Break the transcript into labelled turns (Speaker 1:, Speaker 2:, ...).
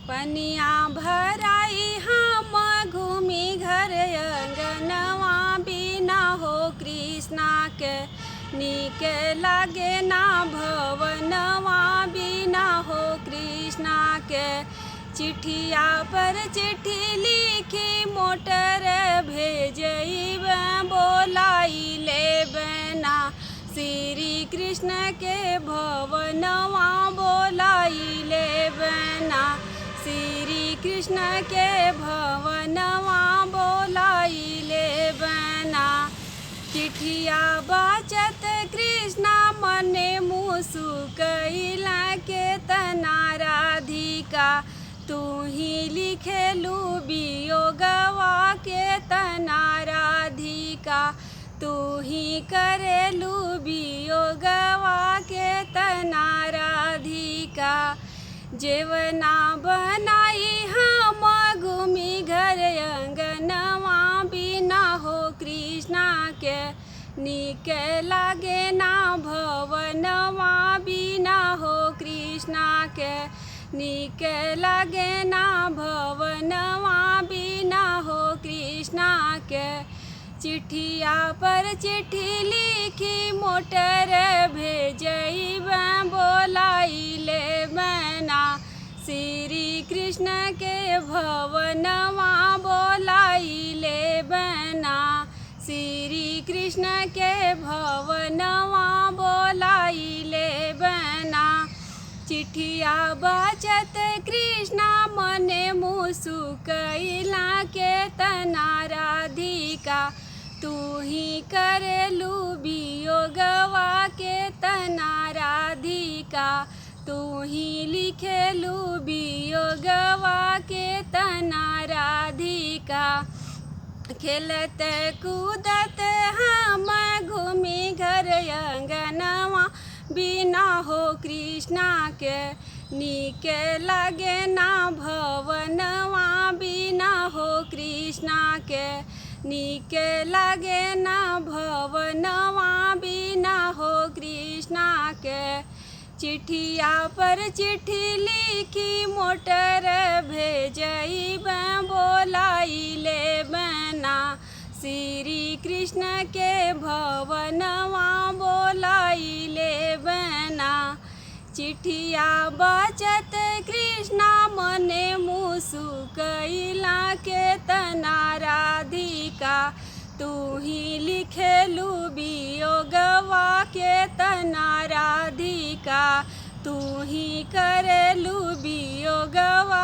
Speaker 1: पनिया भराई हम घूमी घर अंगनवा बिना हो कृष्णा के नीक लागे ना भवनवा बिना हो कृष्णा के। चिट्ठिया पर चिट्ठी लिखी मोटर भेजइब बोलाई लेबना श्री कृष्ण के भवनवा बोलाई लेबना श्री कृष्ण के भवनवा बोलाई लेबना। चिट्ठिया बाचत कृष्णा मने मुसुकइला के तना राधिका तू ही लिखेलू वियोगवा के तना राधिका तू ही करेलू वियोगवा के तना राधिका। जेवना बनाई हम घूमी घर अंगनवा बिना हो कृष्णा के नीक लागे ना भवनवा बिना हो कृष्णा के नीक लागे ना भवनवा बिना हो कृष्णा के। चिट्ठिया पर चिट्ठी लिखी मोटर भेजइब बोलाई लेबना श्री कृष्ण के भवनवा बोलाई लेबना श्री कृष्ण के भवनवा बोलाई लेबना। चिट्ठिया बाचत कृष्णा मने मुसुकइला के तना राधिका तू ही करेलू वियोगवा के तना राधिका तू ही लिखेलू वियोगवा के तना राधिका। खेलत कूदत हम घूमी घर अंगनवा बिना हो कृष्णा के नीक लागे ना भवनवा बिना हो कृष्णा के नीक लागे ना भवनवा बिना हो कृष्णा के। चिट्ठिया पर चिट्ठी लिखी मोटर भेजइब बोलाई लेबना श्री कृष्ण के भवनवा बोलाई लेबना। चिट्ठिया बाचत कृष्णा मने मुसुकइला के तना राधिका तू ही लिखेलू वियोगवा के तना राधिका तू ही करेलू वियोगवा